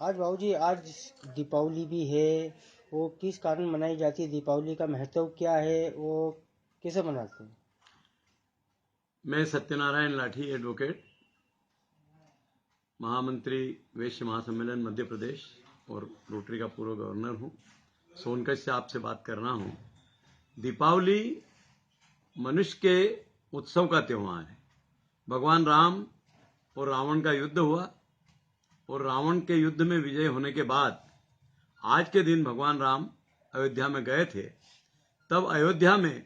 आज बाबूजी आज दीपावली भी है। वो किस कारण मनाई जाती है? दीपावली का महत्व क्या है? वो कैसे मनाते हैं? मैं सत्यनारायण लाठी एडवोकेट, महामंत्री वैश्य महासम्मेलन मध्य प्रदेश और रोटरी का पूर्व गवर्नर हूं। सोनकच्छ से आपसे बात कर रहा हूं। दीपावली मनुष्य के उत्सव का त्योहार है। भगवान राम और रावण का युद्ध हुआ और रावण के युद्ध में विजय होने के बाद आज के दिन भगवान राम अयोध्या में गए थे। तब अयोध्या में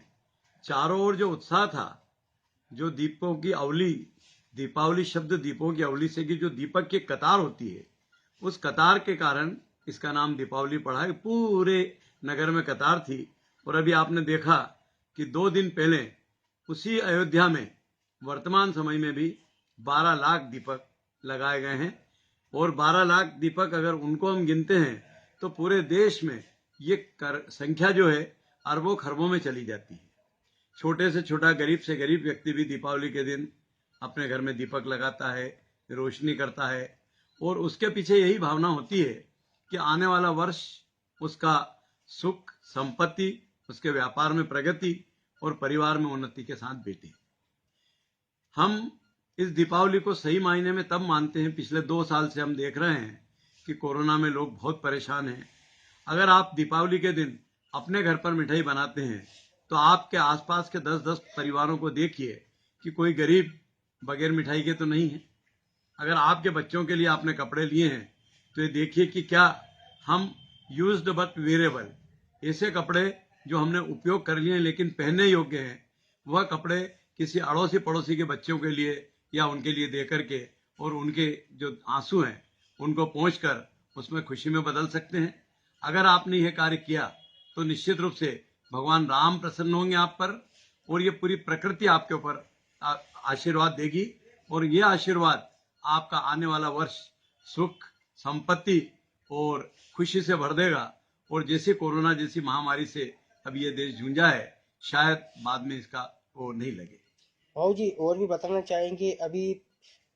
चारों ओर जो उत्साह था, जो दीपों की अवली, दीपावली शब्द दीपों की अवली से कि जो दीपक की कतार होती है, उस कतार के कारण इसका नाम दीपावली पड़ा है। पूरे नगर में कतार थी। और अभी आपने देखा कि 2 दिन पहले उसी अयोध्या में वर्तमान समय में भी 12 लाख दीपक लगाए गए हैं। और 12 लाख दीपक अगर उनको हम गिनते हैं तो पूरे देश में ये संख्या जो है अरबों खरबों में चली जाती है। छोटे से छोटा, गरीब से गरीब व्यक्ति भी दीपावली के दिन अपने घर में दीपक लगाता है, रोशनी करता है। और उसके पीछे यही भावना होती है कि आने वाला वर्ष उसका सुख, संपत्ति, उसके व्यापार में प्रगति और परिवार में उन्नति के साथ बीते। हम इस दीपावली को सही मायने में तब मानते हैं, पिछले 2 साल से हम देख रहे हैं कि कोरोना में लोग बहुत परेशान हैं। अगर आप दीपावली के दिन अपने घर पर मिठाई बनाते हैं तो आपके आसपास के 10-10 परिवारों को देखिए कि कोई गरीब बगैर मिठाई के तो नहीं है। अगर आपके बच्चों के लिए आपने कपड़े लिए हैं तो ये देखिए कि क्या हम यूज्ड बट वेयरेबल, ऐसे कपड़े जो हमने उपयोग कर लिए लेकिन पहनने योग्य हैं, वह कपड़े किसी अड़ोसी पड़ोसी के बच्चों के लिए या उनके लिए दे करके और उनके जो आंसू हैं उनको पहुंचकर उसमें खुशी में बदल सकते हैं। अगर आपने यह कार्य किया तो निश्चित रूप से भगवान राम प्रसन्न होंगे आप पर और ये पूरी प्रकृति आपके ऊपर आशीर्वाद देगी। और ये आशीर्वाद आपका आने वाला वर्ष सुख, संपत्ति और खुशी से भर देगा। और जैसे कोरोना जैसी महामारी से अब ये देश जूझा है, शायद बाद में इसका वो नहीं लगे। बाबूजी और भी बताना चाहेंगे, अभी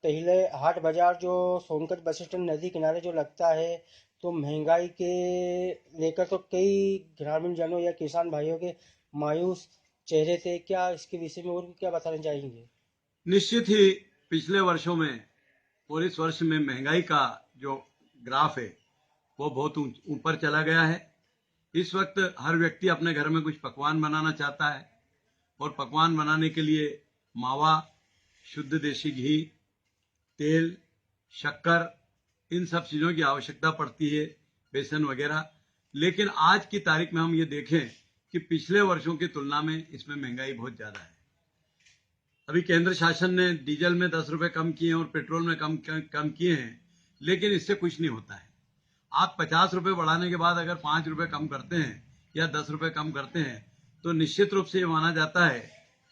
पहले हाट बाजार जो सोनकच्छ बस स्टैंड नदी किनारे जो लगता है, तो महंगाई के लेकर तो कई ग्रामीण जनों या किसान भाइयों के मायूस चेहरे थे। क्या इसके विषय में और भी क्या बताना चाहेंगे? निश्चित ही पिछले वर्षों में और इस वर्ष में महंगाई का जो ग्राफ है वो बहुत ऊपर चला गया है। इस वक्त हर व्यक्ति अपने घर में कुछ पकवान बनाना चाहता है और पकवान बनाने के लिए मावा, शुद्ध देसी घी, तेल, शक्कर, इन सब चीजों की आवश्यकता पड़ती है, बेसन वगैरह। लेकिन आज की तारीख में हम ये देखें कि पिछले वर्षों की तुलना में इसमें महंगाई बहुत ज्यादा है। अभी केंद्र शासन ने डीजल में 10 रुपए कम किए हैं और पेट्रोल में कम किए हैं, लेकिन इससे कुछ नहीं होता है। आप 50 रुपए बढ़ाने के बाद अगर 5 रुपए कम करते हैं या 10 रुपए कम करते हैं तो निश्चित रूप से ये माना जाता है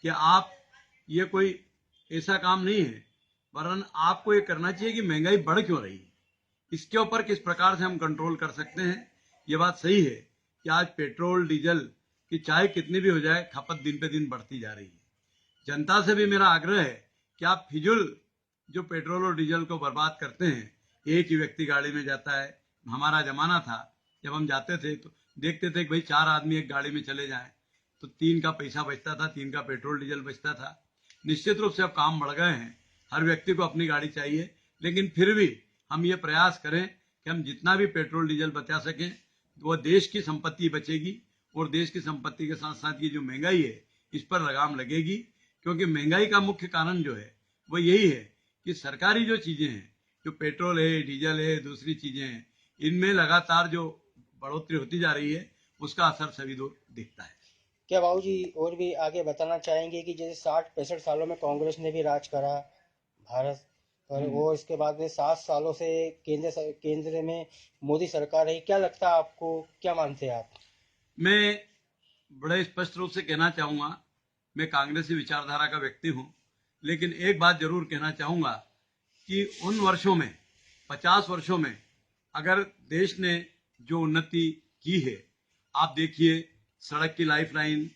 कि आप ये कोई ऐसा काम नहीं है, वरन आपको ये करना चाहिए कि महंगाई बढ़ क्यों रही है, इसके ऊपर किस प्रकार से हम कंट्रोल कर सकते हैं। ये बात सही है कि आज पेट्रोल डीजल की चाहे कितनी भी हो जाए, खपत दिन पे दिन बढ़ती जा रही है। जनता से भी मेरा आग्रह है कि आप फिजूल जो पेट्रोल और डीजल को बर्बाद करते हैं, एक ही व्यक्ति गाड़ी में जाता है। हमारा जमाना था जब हम जाते थे तो देखते थे कि भाई 4 आदमी एक गाड़ी में चले जाएं तो 3 का पैसा बचता था, 3 का पेट्रोल डीजल बचता था। निश्चित रूप से अब काम बढ़ गए हैं, हर व्यक्ति को अपनी गाड़ी चाहिए, लेकिन फिर भी हम ये प्रयास करें कि हम जितना भी पेट्रोल डीजल बचा सकें वो देश की संपत्ति बचेगी और देश की संपत्ति के साथ साथ ये जो महंगाई है इस पर लगाम लगेगी। क्योंकि महंगाई का मुख्य कारण जो है वो यही है कि सरकारी जो चीजें हैं, जो पेट्रोल है, डीजल है, दूसरी चीजें हैं, इनमें लगातार जो बढ़ोतरी होती जा रही है उसका असर सभी दूर दिखता है। क्या बाबूजी और भी आगे बताना चाहेंगे कि जैसे 60-65 सालों में कांग्रेस ने भी राज करा भारत पर, वो इसके बाद में 7 सालों से केंद्र में मोदी सरकार है, क्या लगता है आपको? क्या मानते हैं आप? मैं बड़े स्पष्ट रूप से कहना चाहूंगा, मैं कांग्रेसी विचारधारा का व्यक्ति हूं, लेकिन एक बात जरूर कहना चाहूंगा कि उन वर्षों में, 50 वर्षों में अगर देश ने जो उन्नति की है, आप देखिए सड़क की लाइफलाइन,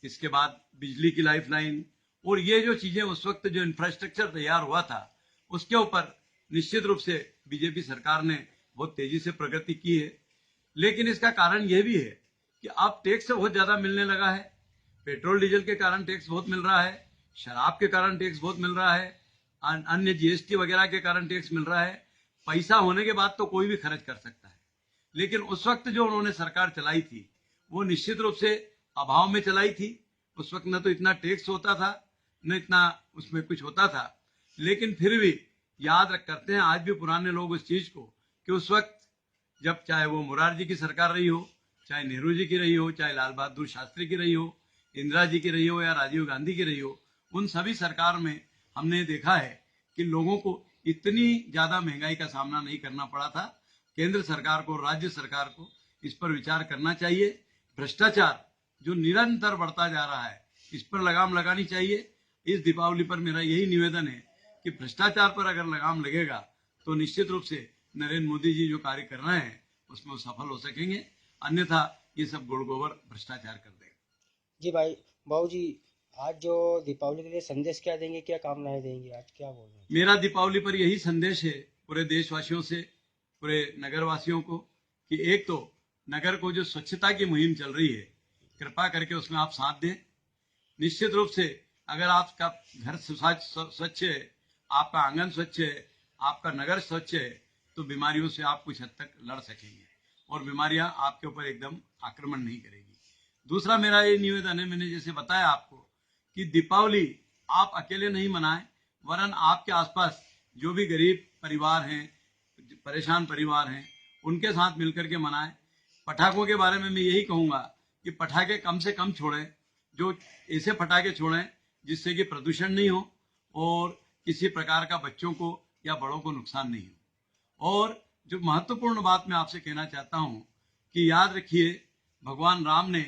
इसके बाद बिजली की लाइफलाइन, और ये जो चीजें उस वक्त जो इंफ्रास्ट्रक्चर तैयार हुआ था उसके ऊपर निश्चित रूप से बीजेपी सरकार ने बहुत तेजी से प्रगति की है, लेकिन इसका कारण यह भी है कि अब टैक्स बहुत ज्यादा मिलने लगा है। पेट्रोल डीजल के कारण टैक्स बहुत मिल रहा है, शराब के कारण टैक्स बहुत मिल रहा है, अन्य जीएसटी वगैरह के कारण टैक्स मिल रहा है। पैसा होने के बाद तो कोई भी खर्च कर सकता है, लेकिन उस वक्त जो उन्होंने सरकार चलाई थी वो निश्चित रूप से अभाव में चलाई थी। उस वक्त न तो इतना टैक्स होता था, न इतना उसमें कुछ होता था, लेकिन फिर भी याद करते हैं आज भी पुराने लोग उस चीज को कि उस वक्त जब चाहे वो मुरारजी की सरकार रही हो, चाहे नेहरू जी की रही हो, चाहे लाल बहादुर शास्त्री की रही हो, इंदिरा जी की रही हो या राजीव गांधी की रही हो, उन सभी सरकार में हमने देखा है कि लोगों को इतनी ज्यादा महंगाई का सामना नहीं करना पड़ा था। केंद्र सरकार को, राज्य सरकार को इस पर विचार करना चाहिए। भ्रष्टाचार जो निरंतर बढ़ता जा रहा है, इस पर लगाम लगानी चाहिए। इस दीपावली पर मेरा यही निवेदन है कि भ्रष्टाचार पर अगर लगाम लगेगा तो निश्चित रूप से नरेंद्र मोदी जी जो कार्य कर रहे हैं उसमें वो सफल हो सकेंगे, अन्यथा ये सब गुड़ गोबर भ्रष्टाचार कर देगा। जी भाई, बाबू जी, आज जो दीपावली के लिए संदेश क्या देंगे, क्या कामनाएं देंगे, आज क्या बोल रहे हैं? मेरा दीपावली पर यही संदेश है पूरे देशवासियों से, पूरे नगरवासियों को, कि एक तो नगर को जो स्वच्छता की मुहिम चल रही है, कृपा करके उसमें आप साथ दें। निश्चित रूप से अगर आपका घर स्वच्छ है, आपका आंगन स्वच्छ है, आपका नगर स्वच्छ है, तो बीमारियों से आप कुछ हद तक लड़ सकेंगे और बीमारियां आपके ऊपर एकदम आक्रमण नहीं करेगी। दूसरा मेरा ये निवेदन है, मैंने जैसे बताया आपको कि दीपावली आप अकेले नहीं मनाएं, वरन आपके आसपास जो भी गरीब परिवार हैं, परेशान परिवार हैं, उनके साथ मिलकर के मनाएं। पटाखों के बारे में मैं यही कहूंगा कि पटाखे कम से कम छोड़ें, जो ऐसे पटाखे छोड़ें जिससे कि प्रदूषण नहीं हो और किसी प्रकार का बच्चों को या बड़ों को नुकसान नहीं हो। और जो महत्वपूर्ण बात मैं आपसे कहना चाहता हूं कि याद रखिए, भगवान राम ने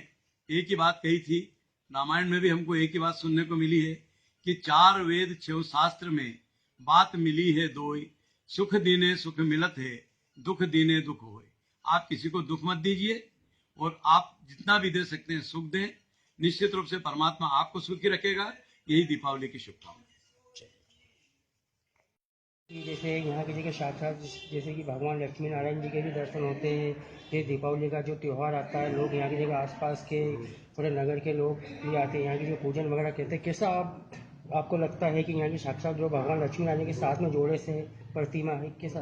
एक ही बात कही थी, रामायण में भी हमको एक ही बात सुनने को मिली है कि 4 वेद 6 शास्त्र में बात मिली है दोई, सुख दीने सुख मिलत है, दुख दीने दुख होए। आप किसी को दुख मत दीजिए और आप जितना भी दे सकते हैं सुख दें। निश्चित रूप से परमात्मा आपको सुखी रखेगा। यही दीपावली की शुभकामनाएं। कि जैसे यहाँ की जगह साक्षात जैसे कि भगवान लक्ष्मी नारायण जी के भी दर्शन होते हैं। ये दीपावली का जो त्यौहार आता है, लोग यहाँ की जगह आसपास के पूरे नगर के लोग भी आते हैं, यहाँ की जो पूजन वगैरह करते हैं। कैसा आपको लगता है कि यहाँ की साक्षात जो भगवान लक्ष्मी नारायण के साथ में जोड़े से प्रतिमा है, कैसा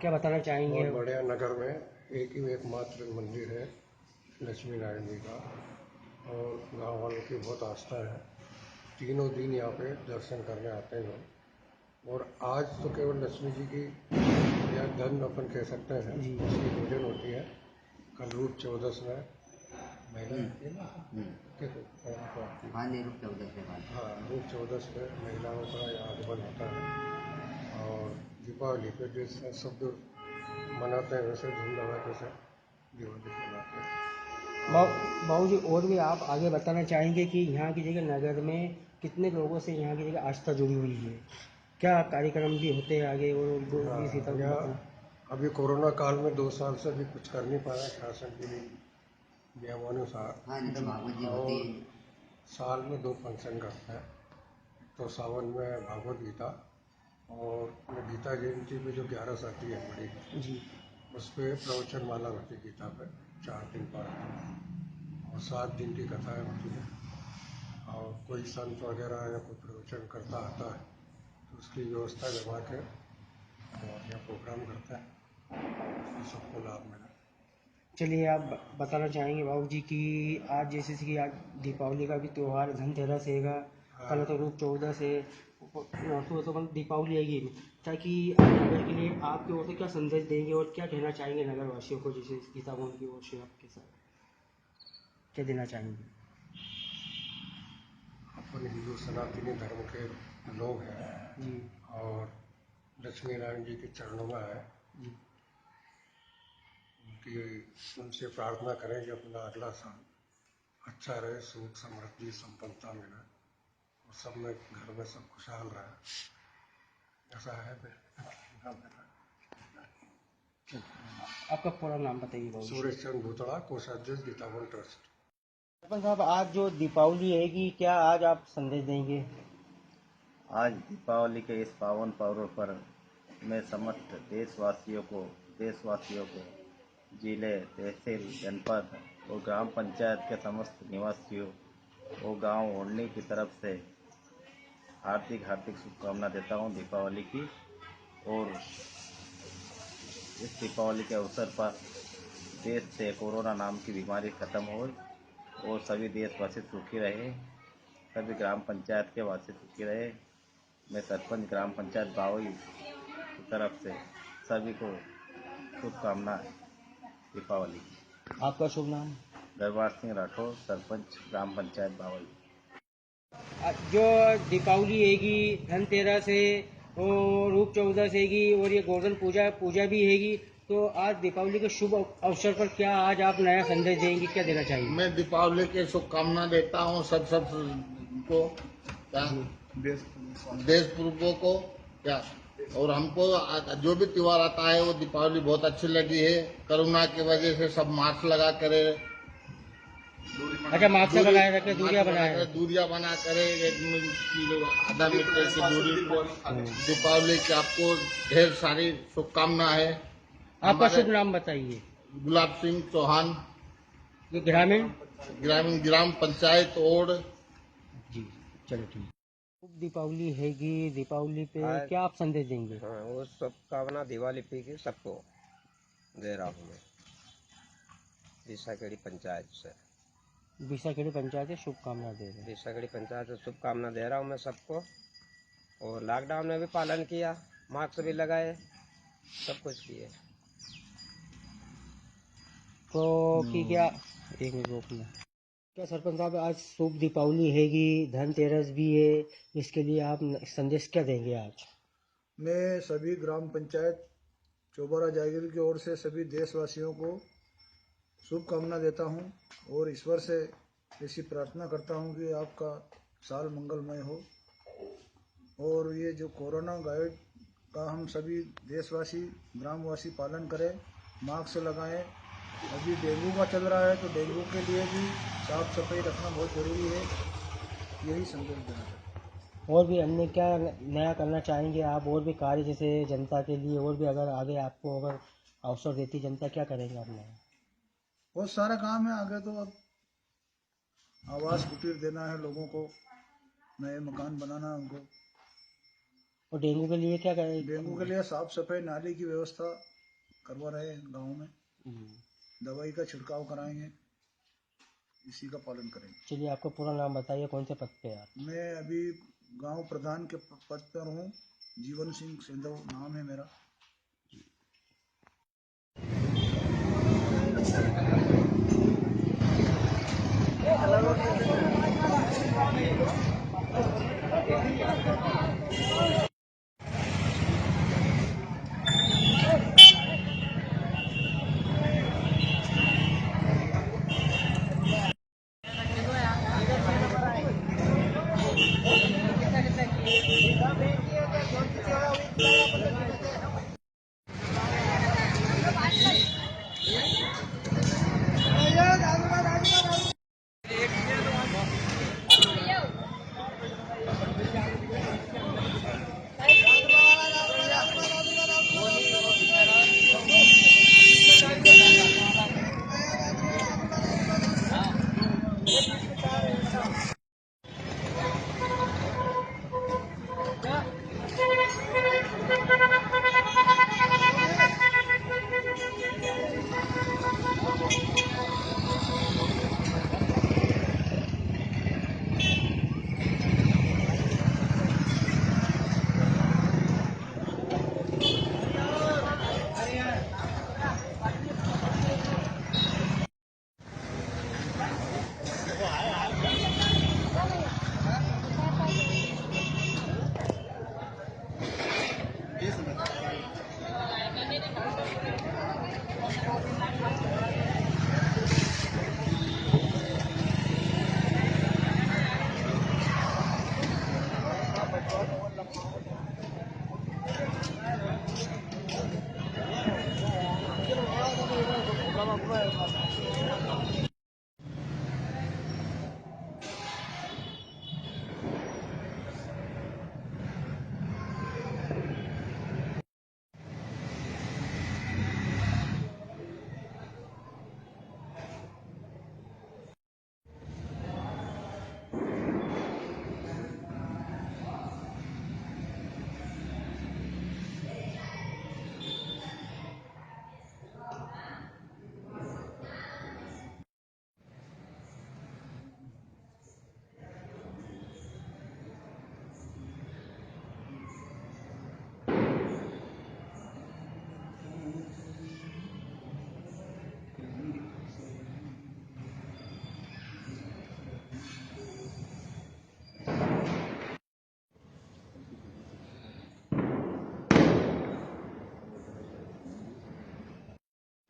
क्या बताना चाहेंगे? बहुत बढ़िया। नगर में एकमात्र मंदिर है लक्ष्मी नारायण जी का और गांव वालों की बहुत आस्था है। तीनों दिन यहाँ पे दर्शन करने आते हैं लोग। और आज तो केवल लक्ष्मी जी की या धन अपन कह सकते हैं उसकी पूजन होती है। कल रूप 14 में महिला रूप 14 में महिलाओं का आगमन होता है और दीपावली पे जैसे सब मनाते हैं वैसे धूम धमाके से दिवाली मनाते हैं। बाबू जी, और भी आप आगे बताना चाहेंगे कि यहाँ की जगह नगर में कितने लोगों से यहाँ की जगह आस्था जुड़ी हुई है, क्या कार्यक्रम भी होते हैं आगे? और अभी कोरोना काल में 2 साल से भी कुछ कर नहीं पाया शासन के नियमानुसार। और साल में 2 फंक्शन करते हैं। तो सावन में भागवत गीता और गीता जयंती पे जो 11 आती है बड़ी जी, उस पर प्रवचन माला होती है गीता पे 4 दिन पाठ और 7 दिन की कथाएं होती है। और कोई संत वगैरह या कोई प्रवचन करता आता है तो उसकी व्यवस्था जमा के और यह प्रोग्राम करता है, सबको लाभ मिला। चलिए, आप बताना चाहेंगे बाबू जी कि आज जैसे कि आज दीपावली का भी त्यौहार धनतेरस हैगा, कल तो रूप 14 से तो दीपावली आएगी, ताकि आज नगर के लिए आपकी ओर से क्या संदेश देंगे और क्या कहना चाहेंगे नगर वासियों को, जैसे गीता भवन की ओर से आपके साथ क्या देना चाहेंगे? अपन हिंदू सनातनी धर्म के लोग हैं जी, और लक्ष्मी नारायण जी के चरणों में है जी, उनसे प्रार्थना करें कि अपना अगला साल अच्छा रहे, सुख समृद्धि संपन्नता मिले और सब में घर में सब खुशहाल रहे। ऐसा है। आपका पूरा नाम बताइए बाबू जी। सूरज चंद भूतड़ा, कोषाध्यक्ष गीता भवन ट्रस्ट। सरपंच साहब, आज जो दीपावली हैगी, क्या आज आप संदेश देंगे? आज दीपावली के इस पावन पर्व पर मैं समस्त देशवासियों को देशवासियों को जिले, तहसील, जनपद और ग्राम पंचायत के समस्त निवासियों और गांव ओढ़नी की तरफ से हार्दिक शुभकामना देता हूं दीपावली की। और इस दीपावली के अवसर पर देश से कोरोना नाम की बीमारी खत्म हो और सभी देशवासी सुखी रहे, सभी ग्राम पंचायत के वासी सुखी रहे। मैं सरपंच ग्राम पंचायत बावई की तरफ से सभी को शुभकामना दीपावली की। आपका शुभ नाम? दरबार सिंह राठौर, सरपंच ग्राम पंचायत बावई। जो दीपावली हैगी, धनतेरस है और रूप चौदस हैगी और ये गोवर्धन पूजा भी हैगी, तो आज दीपावली के शुभ अवसर पर क्या आज आप नया संदेश देंगे, क्या देना चाहिए? मैं दीपावली की शुभकामना देता हूँ सब को, क्या देश पूर्वों को, क्या और हमको जो भी त्योहार आता है वो दीपावली बहुत अच्छी लगी है। कोरोना की वजह से सब मास्क लगा करे, अच्छा मास्क लगाए रखे, दूरियां बना करे, आधा मीटर की दूरी पर। दीपावली की आपको ढेर सारी शुभकामना है। आपका शुभ नाम बताइए? गुलाब सिंह चौहान, ये ग्राम पंचायत ओढ़। जी चलो ठीक। दीपावली हैगी, दीपावली पे क्या आप संदेश देंगे? हाँ, वो शुभकामना दिवाली पे की सबको दे रहा हूँ मैं बीसाखेड़ी पंचायत से। बीसाखेड़ी पंचायत से शुभकामना दे रहे हैं। बीसाखेड़ी पंचायत से शुभकामना दे रहा हूँ मैं सबको। और लॉकडाउन में भी पालन किया, मास्क भी लगाए, सब कुछ किए। तो कि क्या एक मिनट रोकना। क्या सरपंच साहब आज शुभ दीपावली हैगी, धनतेरस भी है, इसके लिए आप संदेश क्या देंगे आज? मैं सभी ग्राम पंचायत चौबारा जागीर की ओर से सभी देशवासियों को शुभकामना देता हूं और ईश्वर से ऐसी प्रार्थना करता हूं कि आपका साल मंगलमय हो। और ये जो कोरोना गाइड का हम सभी देशवासी ग्रामवासी पालन करें, मास्क लगाएं। अभी डेंगू का चल रहा है तो डेंगू के लिए भी साफ सफाई रखना बहुत ज़रूरी है। यही संदेश देना चाहता हूं। और भी अन्य क्या नया करना चाहेंगे आप? और भी कार्य जैसे जनता के लिए और भी अगर आगे आपको अगर अवसर देती जनता, क्या करेंगे आप नया? बहुत सारा काम है आगे। तो अब आवास कुटीर देना है लोगों को, नए मकान बनाना है उनको। और डेंगू के लिए क्या करें? डेंगू के लिए साफ सफाई, नाली की व्यवस्था करवा रहे हैं गाँव में, दवाई का छिड़काव कराएंगे, इसी का पालन करेंगे। चलिए आपका पूरा नाम बताइए, कौन से पद पे आप? मैं अभी गांव प्रधान के पद पर हूँ, जीवन सिंह सेंधव नाम है मेरा।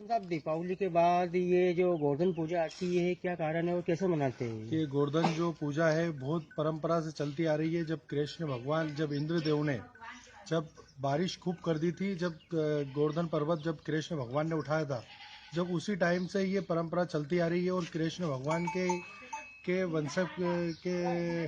साहब, दीपावली के बाद ये जो गोवर्धन पूजा आती है, क्या कारण है और कैसे मनाते हैं? ये गोवर्धन जो पूजा है बहुत परंपरा से चलती आ रही है। जब कृष्ण भगवान, जब इंद्रदेव ने जब बारिश खूब कर दी थी, जब गोवर्धन पर्वत जब कृष्ण भगवान ने उठाया था, जब उसी टाइम से ये परंपरा चलती आ रही है। और कृष्ण भगवान के वंशज के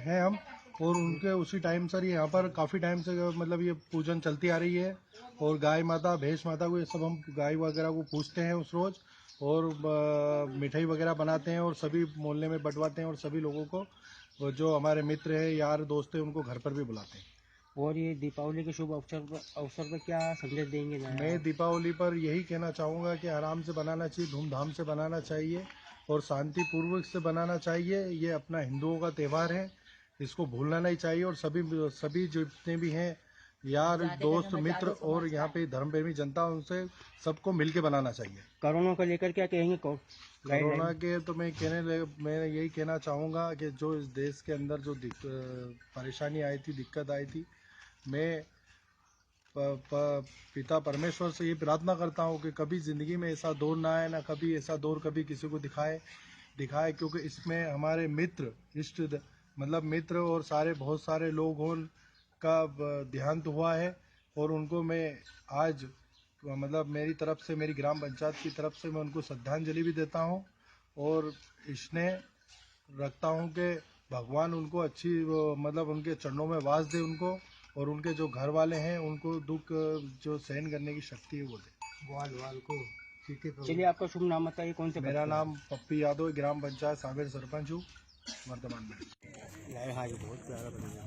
हैं हम, और उनके उसी टाइम से यहाँ पर काफ़ी टाइम से मतलब ये पूजन चलती आ रही है। और गाय माता, भैंस माता को ये सब हम गाय वगैरह को पूजते हैं उस रोज़, और मिठाई वगैरह बनाते हैं और सभी मोहल्ले में बंटवाते हैं, और सभी लोगों को जो हमारे मित्र हैं, यार दोस्त हैं, उनको घर पर भी बुलाते हैं। और ये दीपावली के शुभ अवसर पर क्या संदेश देंगे? मैं दीपावली पर यही कहना चाहूँगा कि आराम से बनाना चाहिए, धूमधाम से बनाना चाहिए और शांतिपूर्वक से बनाना चाहिए। ये अपना हिंदुओं का त्यौहार है, इसको भूलना नहीं चाहिए। और सभी जितने भी हैं यार, दोस्त, मित्र और यहाँ पे धर्मप्रेमी जनता, उनसे सबको मिलके बनाना चाहिए। कोरोना को लेकर क्या कहेंगे? कोरोना के तो मैं यही कहना चाहूँगा कि जो इस देश के अंदर जो परेशानी आई थी, दिक्कत आई थी, मैं पिता परमेश्वर से ये प्रार्थना करता हूँ कि कभी ज़िंदगी में ऐसा दौर ना आए, ना कभी ऐसा दौर कभी किसी को दिखाए, क्योंकि इसमें हमारे मित्र, इष्ट मतलब मित्र और बहुत सारे लोगों का देहांत हुआ है। और उनको मैं आज मतलब मेरी तरफ से, मेरी ग्राम पंचायत की तरफ से मैं उनको श्रद्धांजलि भी देता हूँ, और स्नेह रखता हूँ कि भगवान उनको अच्छी मतलब उनके चरणों में वास दे उनको, और उनके जो घर वाले हैं उनको दुख जो सहन करने की शक्ति है वो दे। वाल को चलिए, आपका शुभ नाम बताइए, कौन से? मेरा नाम पप्पी यादव, ग्राम पंचायत सावेर सरपंच हूँ वर्तमान में। हाँ जी, बहुत प्यारा बनेगा।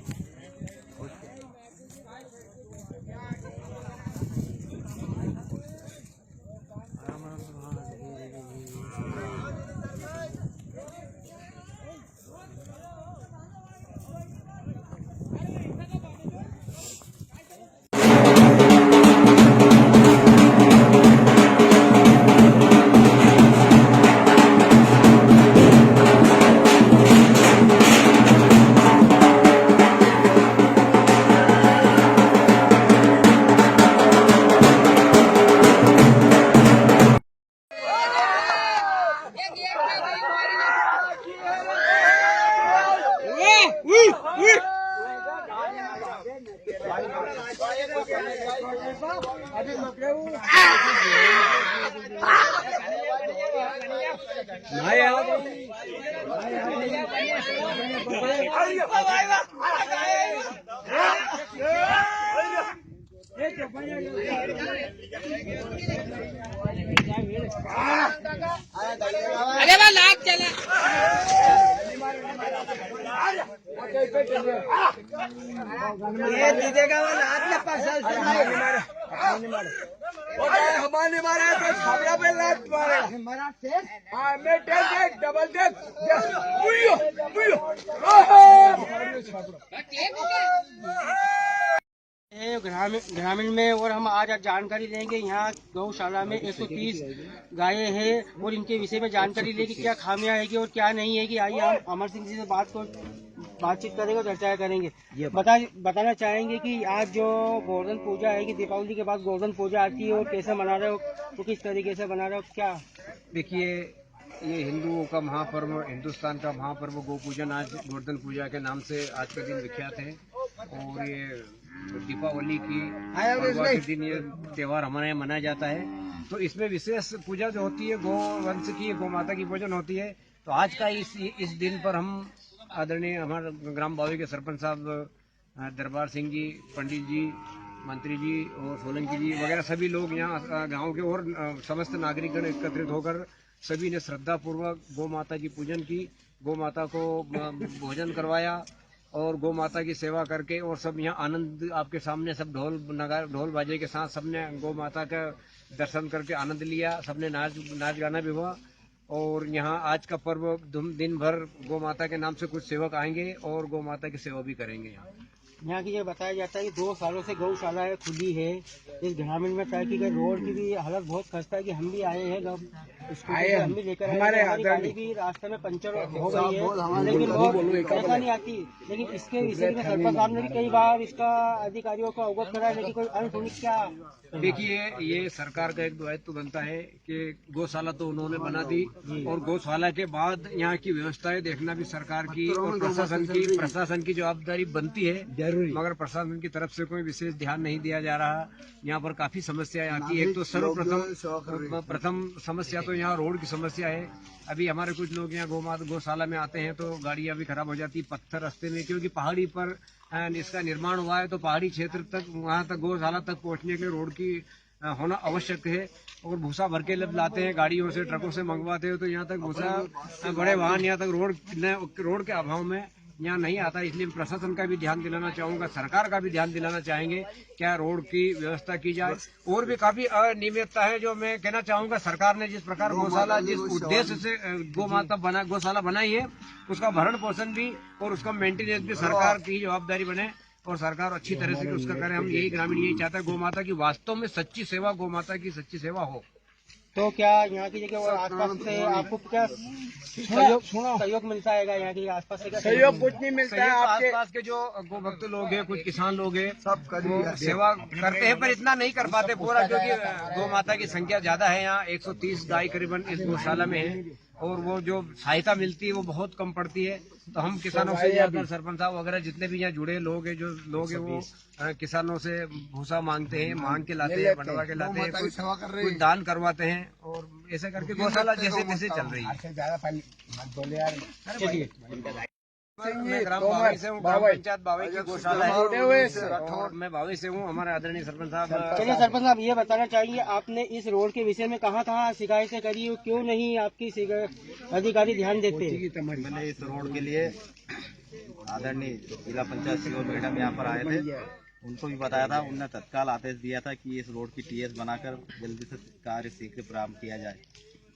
ग्रामीण में, और हम आज जानकारी लेंगे यहाँ गौशाला में 130 गायें हैं और इनके विषय में जानकारी लेंगे क्या खामियां है और क्या नहीं है। कि आइए हम अमर सिंह जी से बातचीत करेंगे, चर्चा करेंगे। बताना चाहेंगे कि आज जो गोवर्धन पूजा है, कि दीपावली के बाद गोवर्धन पूजा आती है, और कैसे मना रहे हो, तो किस तरीके से मना रहे हो? क्या देखिए, ये हिंदुओं का महापर्व, हिंदुस्तान का महापर्व गौ पूजन आज गोवर्धन पूजा के नाम से आज का दिन विख्यात है। और ये दीपावली की के दिन ये त्यौहार हमारे यहाँ मनाया जाता है। तो इसमें विशेष पूजा जो होती है, गौ वंश की, गौ माता की पूजन होती है। तो आज का इस दिन पर हम आदरणीय हमारे ग्राम बावी के सरपंच साहब दरबार सिंह जी, पंडित जी, मंत्री जी और सोलंकी जी वगैरह सभी लोग यहाँ गांव के और समस्त नागरिकगण एकत्रित होकर सभी ने श्रद्धा पूर्वक गौ माता की पूजन की, गौ माता को भोजन करवाया और गौ माता की सेवा करके, और सब यहाँ आनंद आपके सामने सब ढोल बाजे के साथ सबने गौ माता का दर्शन करके आनंद लिया। सबने नाच गाना भी हुआ। और यहाँ आज का पर्व दिन भर गौ माता के नाम से कुछ सेवक आएंगे और गौ माता की सेवा भी करेंगे यहाँ। यहाँ की ये बताया जाता है कि 2 सालों से गौशाला खुली है इस ग्रामीण में, ताकि रोड की भी हालत बहुत खस्ता है कि हम भी आए हैं हम भी लेकर आए, हमारी गाड़ी भी रास्ते में पंचर हो गई है, लेकिन बहुत परेशानी आती है। लेकिन इसके विषय में सरपंच साहब ने भी कई बार इसका अधिकारियों को अवगत करा, लेकिन कोई अनसुनित क्या। देखिए, ये सरकार का एक दायित्व बनता है कि गौशाला तो उन्होंने बना दी और गौशाला के बाद यहाँ की व्यवस्थाएं देखना भी सरकार की और प्रशासन की जवाबदारी बनती है, मगर प्रशासन की तरफ से कोई विशेष ध्यान नहीं दिया जा रहा। यहाँ पर काफी समस्याएं आती है। एक तो सर्वप्रथम समस्या तो यहाँ रोड की समस्या है। अभी हमारे कुछ लोग यहाँ गौशाला में आते हैं तो गाड़ियां भी खराब हो जाती है पत्थर रास्ते में, क्योंकि पहाड़ी पर इसका निर्माण हुआ है, तो पहाड़ी क्षेत्र तक वहाँ तक गौशाला तक पहुँचने के लिए रोड की होना आवश्यक है। और भूसा भर के लाते हैं गाड़ियों से, ट्रकों से मंगवाते हैं, तो यहाँ तक भूसा बड़े वाहन यहाँ तक रोड के अभाव में यहाँ नहीं आता। इसलिए प्रशासन का भी ध्यान दिलाना चाहूंगा, सरकार का भी ध्यान दिलाना चाहेंगे, क्या रोड की व्यवस्था की जाए। और भी काफी अनियमितता है जो मैं कहना चाहूंगा, सरकार ने जिस प्रकार गौशाला जिस उद्देश्य से गौशाला बनाई है, उसका भरण पोषण भी और उसका मेंटेनेंस भी सरकार की जवाबदारी बने और सरकार अच्छी तरह से उसका करे। हम यही ग्रामीण यही चाहते हैं, गौ माता की वास्तव में सच्ची सेवा, गौ माता की सच्ची सेवा हो। तो क्या यहाँ की जगह और आसपास से आपको क्या सहयोग मिलता है? यहाँ के आसपास से सहयोग कुछ नहीं मिलता है। आसपास के जो गौ भक्त लोग हैं, कुछ किसान लोग हैं, सब सेवा करते हैं पर इतना नहीं कर पाते पूरा, क्योंकि गौ माता की संख्या ज्यादा है। यहाँ 130 गाय करीबन इस गौशाला में है और वो जो सहायता मिलती है वो बहुत कम पड़ती है। तो हम किसानों से जाकर सरपंच साहब वगैरह जितने भी यहाँ जुड़े लोग हैं, जो लोग हैं, वो किसानों से भूसा मांगते हैं, मांग के लाते हैं, बनवा के लाते हैं, कुछ दान करवाते हैं और ऐसे करके गौशाला जैसे तैसे चल रही है। मैं ग्राम बावई से हूँ, ग्राम पंचायत बावई की गौशाला है और मैं बावई से हूँ। हमारे आदरणीय सरपंच साहब। चलिए सरपंच साहब, ये बताना चाहिए आपने इस रोड के विषय में कहाँ शिकायतें करी, क्यों नहीं आपकी अधिकारी ध्यान देते? मैंने इस रोड के लिए आदरणीय जिला पंचायत सीओ मैडम यहाँ पर आए थे, उनको भी बताया था, उन्होंने तत्काल आदेश दिया था कि इस रोड की टीएस बनाकर जल्दी से कार्य शीघ्र प्रारंभ किया जाए।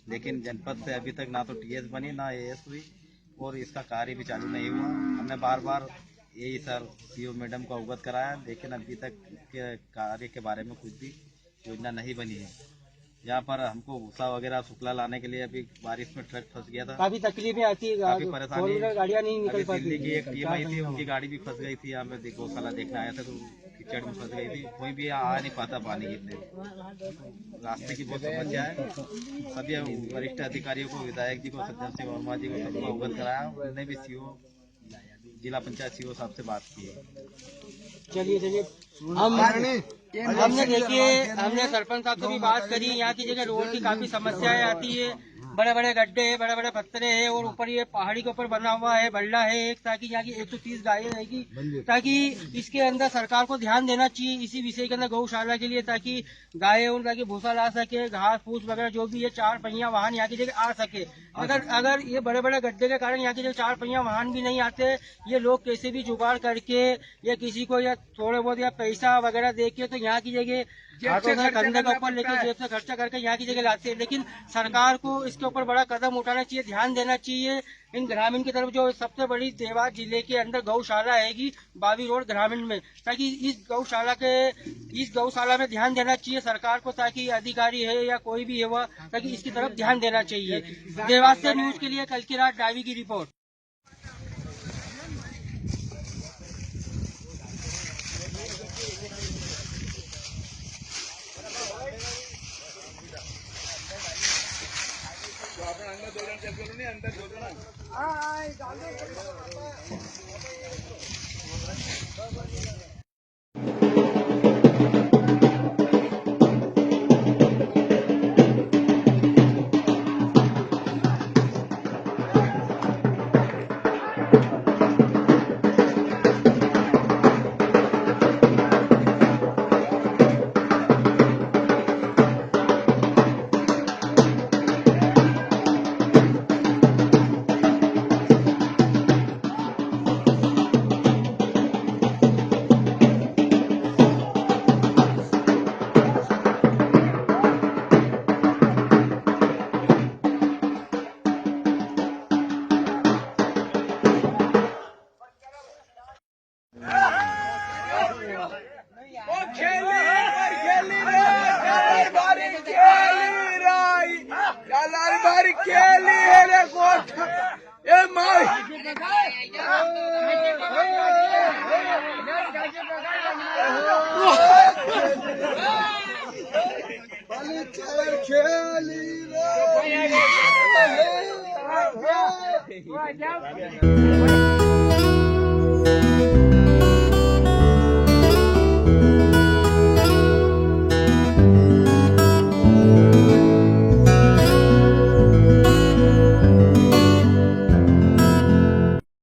लेकिन जनपद से अभी तक ना तो टीएस बनी ना एएस हुई और इसका कार्य भी चालू नहीं हुआ। हमने बार बार यही सर सीओ मैडम को अवगत कराया, लेकिन अभी तक के कार्य के बारे में कुछ भी योजना नहीं बनी है। यहाँ पर हमको भूसा वगैरह शुक्ला लाने के लिए अभी बारिश में ट्रक फंस गया था, काफी तकलीफें आती है, काफी परेशानी, गाड़ियाँ नहीं निकल पाती। दिल्ली की एक टीम आई थी, उनकी गाड़ी भी फंस गई थी। यहाँ पे गौशाला देखने आया था तो कीचड़ में फंस गई थी, कोई भी यहाँ आ नहीं पाता पानी गिरते, रास्ते की बहुत समस्या है। सभी वरिष्ठ अधिकारियों को, विधायक जी को, सज्जन सिंह वर्मा जी को सबको अवगत कराया। उन्होंने भी सीओ जिला पंचायत सीओ साहब से बात की है। चलिए हमने देखिए, हमने सरपंच साहब से भी बात करी। यहाँ की जगह रोड की काफी समस्याएं आती है, बड़े बड़े गड्ढे है, बड़े बड़े पत्थरे हैं और ऊपर ये पहाड़ी के ऊपर बना हुआ है बल्ला है एक, ताकि यहाँ की 130 गायें रहेगी, ताकि इसके अंदर सरकार को ध्यान देना चाहिए इसी विषय के अंदर गौशाला के लिए, ताकि गायें ताकि भूसा ला सके, घास फूस वगैरह जो भी है, 4 पहिया वाहन यहाँ की जगह आ सके। अगर ये बड़े बड़े गड्ढे के कारण यहाँ की जगह 4 पहिया वाहन भी नहीं आते, ये लोग कैसे भी जुगाड़ करके या किसी को या थोड़े बहुत या पैसा वगैरह दे के तो यहाँ की जगह कंधे के ऊपर लेके जेब से खर्चा करके यहाँ की जगह लाते हैं। लेकिन सरकार को इसके ऊपर बड़ा कदम उठाना चाहिए, ध्यान देना चाहिए इन ग्रामीण की तरफ। जो सबसे बड़ी देवास जिले के अंदर गौशाला हैगी बावी रोड ग्रामीण में, ताकि इस गौशाला में ध्यान देना चाहिए सरकार को, ताकि अधिकारी है या कोई भी है वह, ताकि इसकी तरफ ध्यान देना चाहिए। देवास से न्यूज के लिए कल की रात डावी की रिपोर्ट। खेली